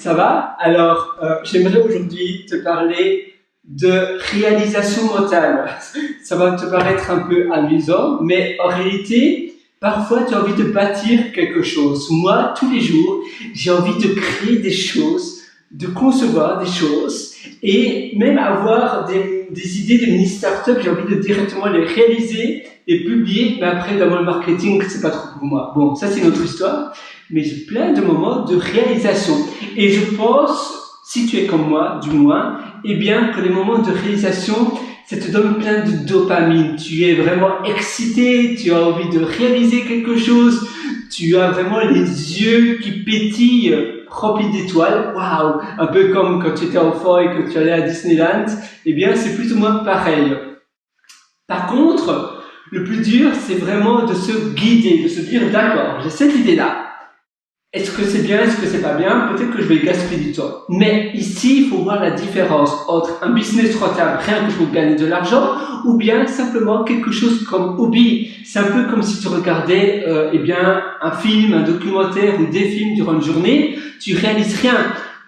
Ça va? Alors, j'aimerais aujourd'hui te parler de réalisation mentale. Ça va te paraître un peu amusant, mais en réalité, parfois tu as envie de bâtir quelque chose. Moi, tous les jours, j'ai envie de créer des choses, de concevoir des choses et même avoir des idées de mini-startup. J'ai envie de directement les réaliser et publier, mais après, dans le marketing, c'est pas trop pour moi. Bon, ça c'est une autre histoire, mais j'ai plein de moments de réalisation. Et je pense, si tu es comme moi, du moins, eh bien que les moments de réalisation, ça te donne plein de dopamine. Tu es vraiment excité, tu as envie de réaliser quelque chose, tu as vraiment les yeux qui pétillent, remplis d'étoiles. Waouh! Un peu comme quand tu étais enfant et que tu allais à Disneyland. Eh bien, c'est plus ou moins pareil. Par contre, le plus dur, c'est vraiment de se guider, de se dire, d'accord, j'ai cette idée-là. Est-ce que c'est bien, est-ce que c'est pas bien? Peut-être que je vais gaspiller du temps. Mais ici, il faut voir la différence entre un business rentable, rien que pour gagner de l'argent, ou bien simplement quelque chose comme hobby. C'est un peu comme si tu regardais, un film, un documentaire ou des films durant une journée, tu réalises rien.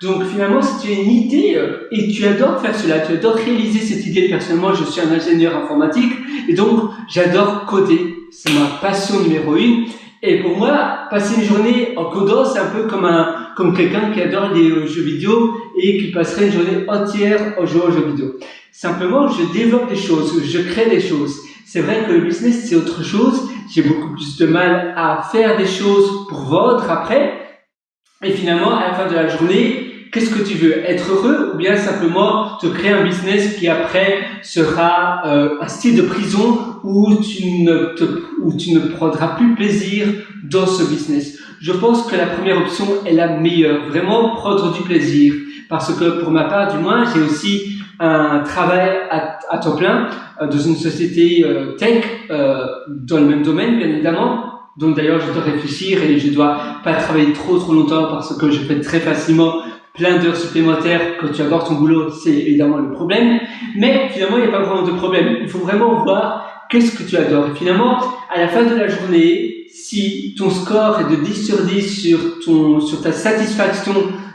Donc finalement, si tu as une idée et tu adores faire cela, tu adores réaliser cette idée. Personnellement, je suis un ingénieur informatique et donc j'adore coder. C'est ma passion numéro 1. Et pour moi, passer une journée en codant, c'est un peu comme quelqu'un qui adore les jeux vidéo et qui passerait une journée entière en jouant aux jeux vidéo. Simplement, je développe des choses, je crée des choses. C'est vrai que le business, c'est autre chose. J'ai beaucoup plus de mal à faire des choses pour vendre après. Et finalement, à la fin de la journée, qu'est-ce que tu veux? Être heureux ou bien simplement te créer un business qui après sera un style de prison où tu ne prendras plus plaisir dans ce business? Je pense que la première option est la meilleure. Vraiment prendre du plaisir. Parce que pour ma part, du moins, j'ai aussi un travail à temps plein dans une société tech dans le même domaine, bien évidemment. Donc d'ailleurs, je dois réfléchir et je dois pas travailler trop longtemps parce que je fais très facilement plein d'heures supplémentaires. Quand tu adores ton boulot, c'est évidemment le problème. Mais finalement, il n'y a pas vraiment de problème. Il faut vraiment voir qu'est-ce que tu adores. Et finalement, à la fin de la journée, si ton score est de 10 sur 10 sur ta satisfaction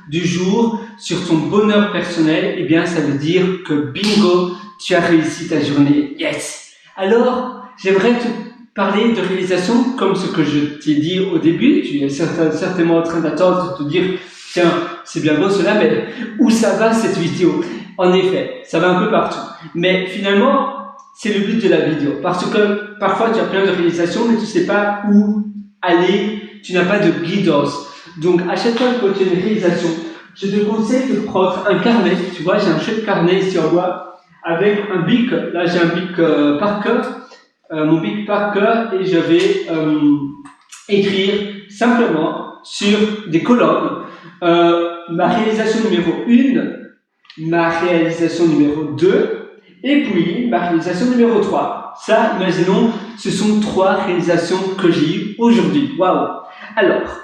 du jour, sur ton bonheur personnel, eh bien, ça veut dire que bingo, tu as réussi ta journée. Yes! Alors, j'aimerais te parler de réalisation comme ce que je t'ai dit au début. Tu es certainement en train d'attendre de te dire, tiens, c'est bien beau cela, mais où ça va cette vidéo? En effet, ça va un peu partout. Mais finalement, c'est le but de la vidéo. Parce que parfois, tu as plein de réalisations, mais tu sais pas où aller. Tu n'as pas de guidance. Donc, à chaque fois que tu as une réalisation, je te conseille de prendre un carnet. Tu vois, j'ai un chouette carnet ici en bois avec un bic. Là, j'ai un bic Parker. Mon bic Parker, et je vais écrire simplement sur des colonnes ma réalisation numéro 1, ma réalisation numéro 2 et puis ma réalisation numéro 3. Ça, imaginons, ce sont 3 réalisations que j'ai eues aujourd'hui. Waouh! Alors,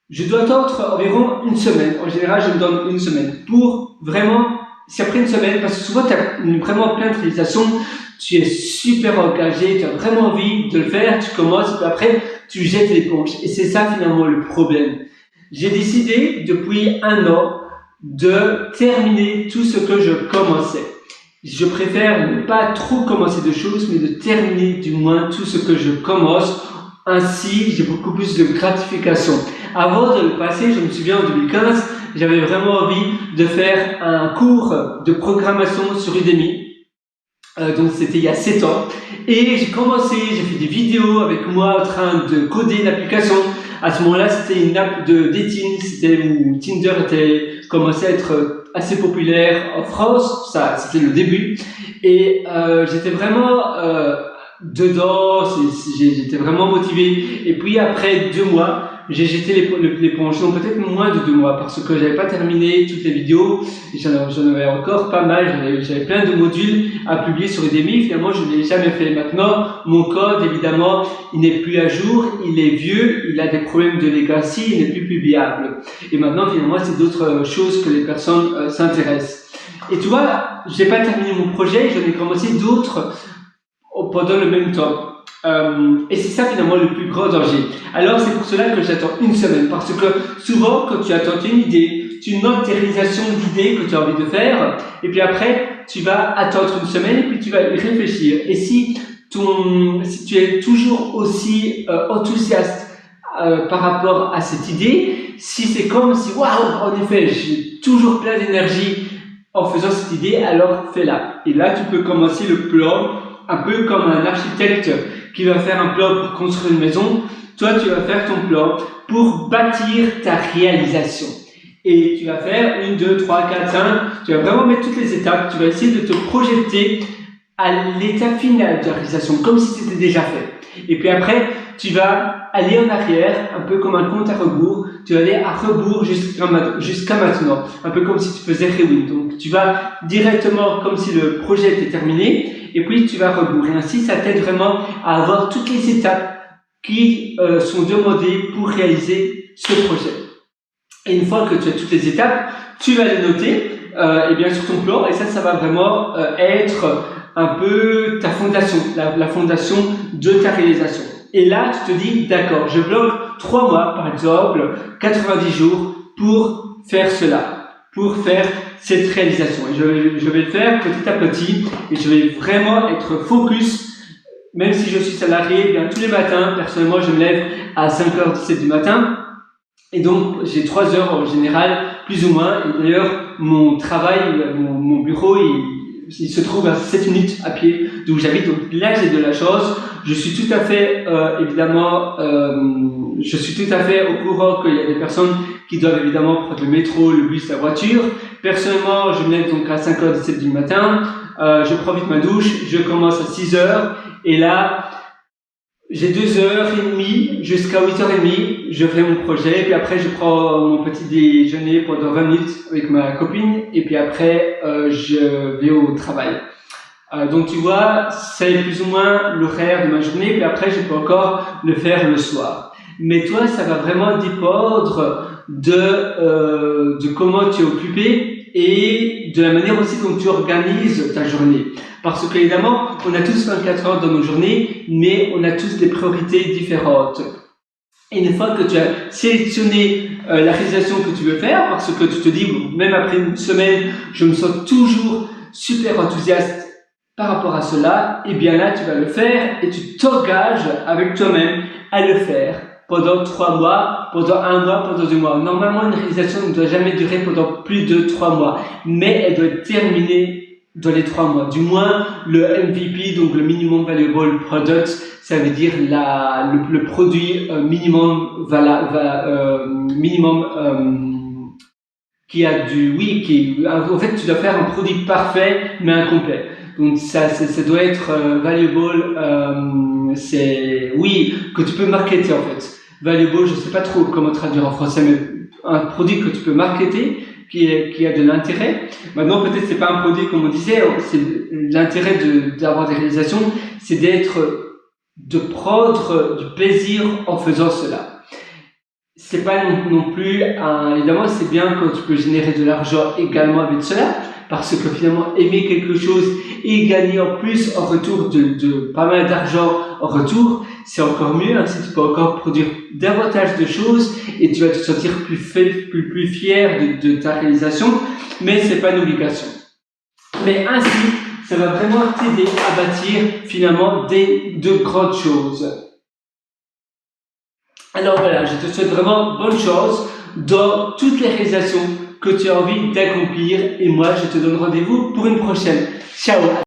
je dois attendre environ une semaine. En général, je me donne une semaine pour vraiment, si après une semaine, parce que souvent tu as vraiment plein de réalisations, tu es super engagé, tu as vraiment envie de le faire, tu commences, puis après, tu jettes l'éponge. Et c'est ça finalement le problème. J'ai décidé depuis 1 an de terminer tout ce que je commençais. Je préfère ne pas trop commencer de choses, mais de terminer du moins tout ce que je commence. Ainsi, j'ai beaucoup plus de gratification. Avant de le passer, je me souviens en 2015, j'avais vraiment envie de faire un cours de programmation sur Udemy. Donc c'était il y a 7 ans. Et j'ai commencé, j'ai fait des vidéos avec moi en train de coder l'application. À ce moment-là, c'était une app de dating, c'était où Tinder commençait à être assez populaire en France. Ça, c'était le début. Et j'étais vraiment dedans, j'étais vraiment motivé. Et puis après 2 mois, j'ai jeté l'éponge. Donc peut-être moins de 2 mois parce que j'avais pas terminé toutes les vidéos. J'en avais encore pas mal. J'avais plein de modules à publier sur Udemy. Finalement, je ne l'ai jamais fait. Maintenant, mon code, évidemment, il n'est plus à jour. Il est vieux. Il a des problèmes de legacy. Il n'est plus publiable. Et maintenant, finalement, c'est d'autres choses que les personnes s'intéressent. Et tu vois, j'ai pas terminé mon projet. J'en ai commencé d'autres pendant le même temps. Et c'est ça finalement le plus grand danger. Alors c'est pour cela que j'attends une semaine, parce que souvent quand tu attends une idée, tu notes tes réalisations d'idées que tu as envie de faire, et puis après, tu vas attendre une semaine, et puis tu vas y réfléchir. Et si tu es toujours aussi enthousiaste par rapport à cette idée, si c'est comme si, waouh, en effet, j'ai toujours plein d'énergie en faisant cette idée, alors fais-la. Et là, tu peux commencer le plan, un peu comme un architecte qui va faire un plan pour construire une maison. Toi, tu vas faire ton plan pour bâtir ta réalisation. Et tu vas faire 1, 2, 3, 4, 5. Tu vas vraiment mettre toutes les étapes. Tu vas essayer de te projeter à l'état final de la réalisation, comme si c'était déjà fait. Et puis après, tu vas aller en arrière, un peu comme un compte à rebours. Tu vas aller à rebours jusqu'à maintenant, un peu comme si tu faisais rewind. Donc, tu vas directement comme si le projet était terminé, et puis tu vas rebours. Et ainsi, ça t'aide vraiment à avoir toutes les étapes qui sont demandées pour réaliser ce projet. Et une fois que tu as toutes les étapes, tu vas les noter et bien sur ton plan, et ça va vraiment être un peu ta fondation, la fondation de ta réalisation. Et là, tu te dis, d'accord, je bloque 3 mois, par exemple, 90 jours pour faire cela, pour faire cette réalisation. Et je vais le faire petit à petit, et je vais vraiment être focus. Même si je suis salarié, bien tous les matins, personnellement, je me lève à 5h17 du matin. Et donc, j'ai 3 heures en général, plus ou moins. Et d'ailleurs, mon travail, mon bureau, il se trouve à 7 minutes à pied d'où j'habite. Donc là, j'ai de la chance. Je suis tout à fait, évidemment, je suis tout à fait au courant qu'il y a des personnes qui doivent évidemment prendre le métro, le bus, la voiture. Personnellement, je me lève donc à 5h17 du matin. Je prends vite ma douche. Je commence à 6h. Et là, j'ai 2h30 jusqu'à 8h30, je fais mon projet, puis après je prends mon petit déjeuner pendant 20 minutes avec ma copine, et puis après je vais au travail. Donc tu vois, c'est plus ou moins l'horaire de ma journée, puis après je peux encore le faire le soir. Mais toi, ça va vraiment dépendre de comment tu es occupé et de la manière aussi dont tu organises ta journée. Parce qu'évidemment, on a tous 24 heures dans nos journées, mais on a tous des priorités différentes. Et une fois que tu as sélectionné la réalisation que tu veux faire, parce que tu te dis, même après une semaine, je me sens toujours super enthousiaste par rapport à cela, et bien là, tu vas le faire et tu t'engages avec toi-même à le faire pendant 3 mois, pendant 1 mois, pendant 2 mois. Normalement, une réalisation ne doit jamais durer pendant plus de 3 mois, mais elle doit être terminée dans les 3 mois. Du moins, le MVP, donc le Minimum Valuable Product, ça veut dire le produit minimum qui a en fait, tu dois faire un produit parfait, mais incomplet. Donc ça doit être valuable, que tu peux marketer en fait. Valuable, je sais pas trop comment traduire en français, mais un produit que tu peux marketer, qui a de l'intérêt. Maintenant, peut-être c'est pas un produit comme on disait, c'est l'intérêt d'avoir des réalisations, c'est de prendre du plaisir en faisant cela. C'est pas non plus évidemment, c'est bien quand tu peux générer de l'argent également avec cela, parce que finalement, aimer quelque chose et gagner en plus en retour de pas mal d'argent en retour, c'est encore mieux, ainsi tu peux encore produire davantage de choses et tu vas te sentir plus fier de ta réalisation, mais c'est pas une obligation. Mais ainsi, ça va vraiment t'aider à bâtir finalement de grandes choses. Alors voilà, je te souhaite vraiment bonne chance dans toutes les réalisations que tu as envie d'accomplir, et moi je te donne rendez-vous pour une prochaine. Ciao!